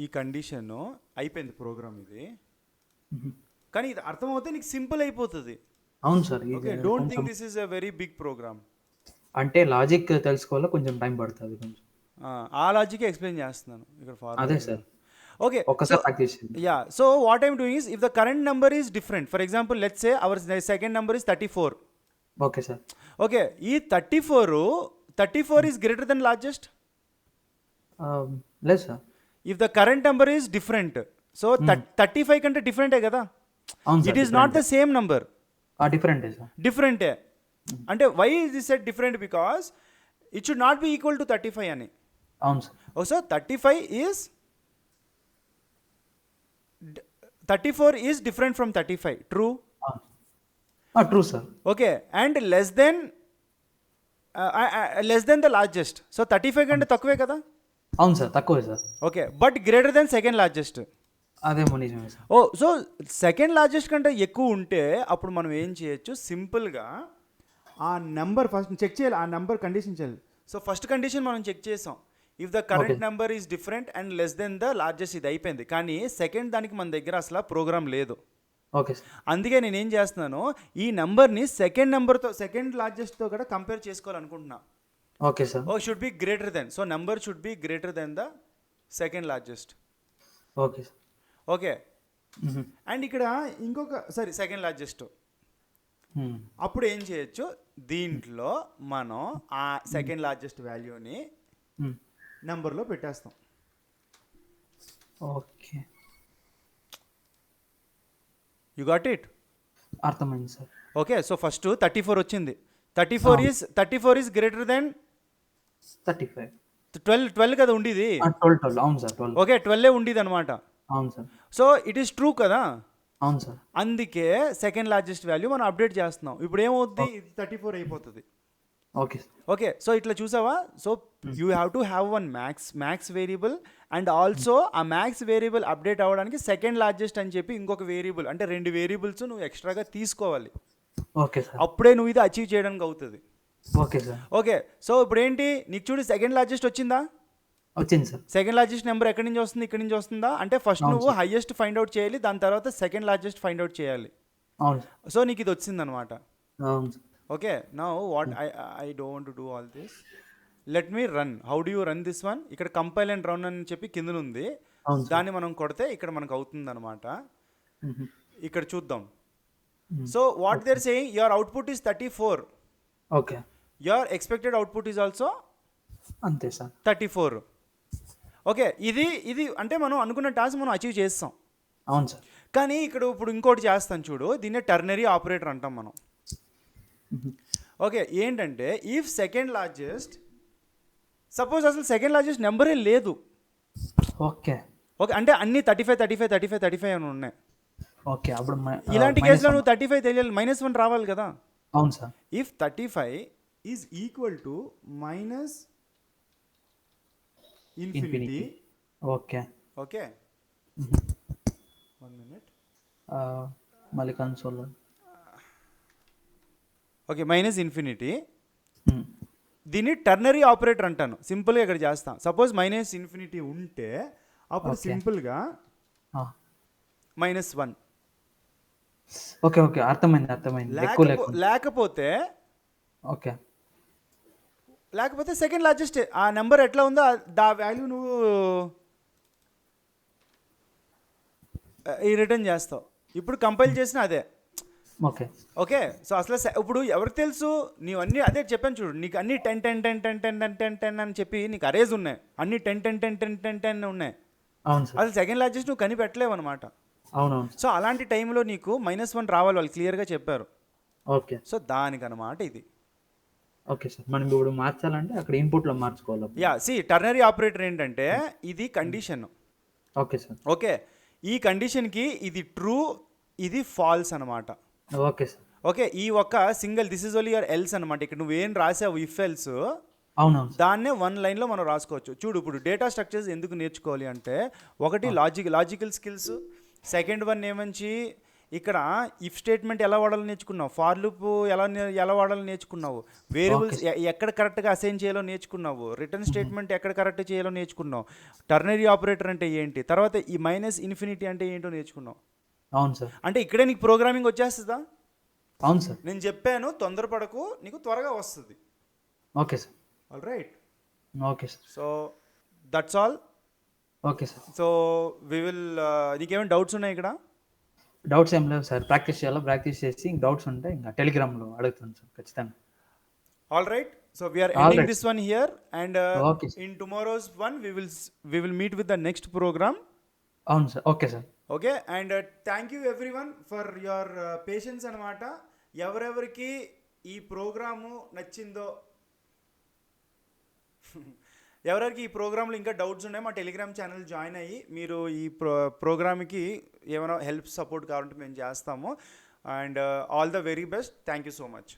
ఈ condition అయిపోయింది program ఇది, కానీ ఇది అర్థమవుతే నీకు సింపుల్ అయిపోతుంది. అవును sir. Okay, don't think this is a very big program. అంటే లాజిక్ తెలుసుకోవాలో కొంచెం టైం పడుతుంది కొంచెం. ఆ లాజిక్ ఎక్స్ప్లెయిన్ చేస్తున్నాను ఇక్కడ ఫార్. అదే సార్. ఓకే, ఒకసారి ప్రాక్టీస్ చేయండి. Yeah, so what I'm doing is, if the current number is different, for example let's say our second number is 34. Okay sir. Okay, ఈ 34 ఈస్ గ్రేటర్ దెన్ లార్జెస్ట్. లేదు sir. If the current number is different, so 35 కంటే డిఫరెంటే కదా. It is not the same number. డిఫరెంటే sir. డిఫరెంటే అంటే why is it set different, because it should not be equal to 35 అని. అవును sir. So 34 is different from 35. True. True sir. Okay, and less than the largest. So 35 కంటే తక్కువే కదా. అవును sir, తక్కువే sir. Okay, but greater than second largest. అదేమో నిజమే sir. So second largest కంటే ఎక్కువ ఉంటే అప్పుడు మనం ఏం చేయొచ్చు, సింపుల్గా ఆ నెంబర్ ఫస్ట్ చెక్ చేయాలి, ఆ నెంబర్ కండిషన్ చేయాలి. సో ఫస్ట్ కండిషన్ మనం చెక్ చేసాం, if the current number is different and less than the largest, ఇది అయిపోయింది. కానీ సెకండ్ దానికి మన దగ్గర అసలు ప్రోగ్రామ్ లేదు. Okay sir. అందుకే నేను ఏం చేస్తున్నాను, ఈ నెంబర్ని సెకండ్ నెంబర్తో, సెకండ్ లార్జెస్ట్తో కూడా కంపేర్ చేసుకోవాలనుకుంటున్నా. Okay sir. Should be greater than, so number should be greater than the second largest. Okay sir. Okay, and ఇక్కడ ఇంకొక సరే సెకండ్ లార్జెస్ట్. అప్పుడు ఏం చేయొచ్చు, దీంట్లో మనం ఆ సెకండ్ లార్జెస్ట్ వాల్యూని నెంబర్లో పెట్టేస్తాం. Okay, you got it. అర్థమైంది సార్. ఓకే, సో ఫస్ట్ 34 వచ్చింది. 34 ఈస్ గ్రేటర్ దెన్ 35. 12 కదా ఉండేది. 12. అవును సార్, 12. ఓకే, 12 ఉండేది అనమాట. అవును sir. So it is true కదా. అవును సార్. అందుకే సెకండ్ లార్జెస్ట్ వాల్యూ మనం అప్డేట్ చేస్తున్నాం. ఇప్పుడు ఏమవుద్ది, 34 అయిపోతుంది. ఓకే. ఓకే, సో ఇట్లా చూసావా. So you have to have one max variable, and also ఆ మ్యాక్స్ వేరియబుల్ అప్డేట్ అవ్వడానికి సెకండ్ లార్జెస్ట్ అని చెప్పి ఇంకొక వేరియబుల్, అంటే 2 వేరియబుల్స్ నువ్వు ఎక్స్ట్రాగా తీసుకోవాలి. Okay sir. అప్పుడే నువ్వు ఇది అచీవ్ చేయడానికి అవుతుంది. Okay sir. ఓకే, సో ఇప్పుడు ఏంటి, నీకు చూడు సెకండ్ లార్జెస్ట్ వచ్చిందా. వచ్చింది సార్. సెకండ్ లార్జెస్ట్ నెంబర్ ఎక్కడి నుంచి వస్తుంది, ఇక్కడ నుంచి వస్తుందా. అంటే ఫస్ట్ నువ్వు హైయెస్ట్ ఫైండ్ అవుట్ చేయాలి, దాని తర్వాత సెకండ్ లార్జెస్ట్ ఫైండ్ అవుట్ చేయాలి. అవును. సో నీకు ఇది వచ్చింది అనమాట. అవును. Okay, now what I don't do all this, let me run. How do you run this one. ఇక్కడ కంపైల్ అండ్ రన్ అని చెప్పి కింద ఉంది, దాన్ని మనం కొడితే ఇక్కడ మనకు అవుతుంది అనమాట. ఇక్కడ చూద్దాం. So what they're saying, your output is 34. Okay, your expected output is also అంతే సార్, 34. ఓకే, ఇది అంటే మనం అనుకున్న టాస్క్ మనం అచీవ్ చేస్తాం. అవును సార్. కానీ ఇక్కడ ఇప్పుడు ఇంకోటి చేస్తాం చూడు, దీన్నే టర్నరీ ఆపరేటర్ అంటాం మనం. ఓకే, ఏంటంటే ఇఫ్ సెకండ్ లార్జెస్ట్, సపోజ్ అసలు సెకండ్ లార్జెస్ట్ నెంబరే లేదు. ఓకే. ఓకే, అంటే అన్ని 35 అని ఉన్నాయి. ఓకే, అప్పుడు ఇలాంటి కేసులో నువ్వు 35 తెలియాలి, -1 రావాలి కదా. అవును sir. If 35 is equal to minus infinity, okay, okay 1 minute. మళ్ళీ కన్సోల్. Okay minus infinity. దీన్ని టర్నరీ ఆపరేటర్ అంటాను. సింపుల్గా ఇక్కడ చేస్తాం. సపోజ్ మైనస్ ఇన్ఫినిటీ ఉంటే అప్పుడు సింపుల్గా -1. ఓకే ఓకే అర్థమైంది. ఎక్కువ లేకపోతే ఓకే సెకండ్ లార్జెస్ట్ ఆ నెంబర్ ఎట్లా ఉందో దా వాల్యూ నువ్వు ఈ రిటర్న్ చేస్తావు. ఇప్పుడు కంపైల్ చేసిన అదే. ఓకే ఓకే సో అసలు ఇప్పుడు ఎవరికి తెలుసు నీవు అన్నీ అదే చెప్పాను చూడు, నీకు అన్ని 10 10 10 10 10 10 10 10 అని చెప్పి నీకు అరేజ్ ఉన్నాయి, అన్ని 10 10 10 10 10 10 ఉన్నాయి. అవును సార్. అసలు సెకండ్ లార్జెస్ట్ నువ్వు కనిపెట్టలేవు అనమాట. అవునవును. సో అలాంటి టైంలో నీకు -1 రావాలి, వాళ్ళు క్లియర్గా చెప్పారు. ఓకే సో దానికనమాట ఇది. Okay sir. మనం ఇప్పుడు మార్చాలంటే అక్కడ ఇన్పుట్లో మార్చుకోవాలి. యా టర్నరీ ఆపరేటర్ ఏంటంటే ఇది కండిషన్. Okay sir. ఓకే ఈ కండిషన్కి ఇది ట్రూ, ఇది ఫాల్స్ అనమాట. Okay sir. ఓకే ఈ ఒక్క single this is only your else అనమాట. ఇక్కడ నువ్వేం రాసావు ఇఫ్ ఎల్స్ అవునవును దాన్నే 1 లైన్లో మనం రాసుకోవచ్చు. చూడు ఇప్పుడు డేటా స్ట్రక్చర్స్ ఎందుకు నేర్చుకోవాలి అంటే ఒకటి లాజికల్ స్కిల్స్, సెకండ్ వన్ ఏమంచి ఇక్కడ ఇఫ్ స్టేట్మెంట్ ఎలా వాడాలో నేర్చుకున్నావు, ఫార్ లూప్ ఎలా వాడాలో నేర్చుకున్నావు, వేరియబుల్స్ ఎక్కడ కరెక్ట్గా అసైన్ చేయాలో నేర్చుకున్నావు, రిటర్న్ స్టేట్మెంట్ ఎక్కడ కరెక్ట్ చేయాలో నేర్చుకున్నావు, టర్నరీ ఆపరేటర్ అంటే ఏంటి, తర్వాత ఈ మైనస్ ఇన్ఫినిటీ అంటే ఏంటో నేర్చుకున్నావు. అవును సార్. అంటే ఇక్కడే నీకు ప్రోగ్రామింగ్ వచ్చేస్తుందా? అవును సార్. నేను చెప్పాను తొందరపడకు, నీకు త్వరగా వస్తుంది. Okay sir. All right. Okay sir. So that's all. Okay sir. So we will నీకేమైనా డౌట్స్ ఉన్నాయి ఇక్కడ? డౌట్స్ ఏం లేవు సార్. ప్రాక్టీస్ చేసి డౌట్స్ ఉంటే ఇంకా టెలిగ్రామ్లో అడుగుతాను సార్ ఖచ్చితంగా. All right. So we are ending this one here and in tomorrow's one we will meet with the next program. అవును sir. Okay sir. Okay and thank you everyone for your patience అనమాట. ఎవరెవరికి ఈ programme నచ్చిందో ఎవరికి ఈ ప్రోగ్రాంలో ఇంకా doubts ఉన్నాయి మా టెలిగ్రామ్ ఛానల్ జాయిన్ అయ్యి మీరు ఈ ప్రోగ్రామ్కి ఏమైనా హెల్ప్ సపోర్ట్ కావాలంటే మేము చేస్తాము. And all the very best. Thank you so much.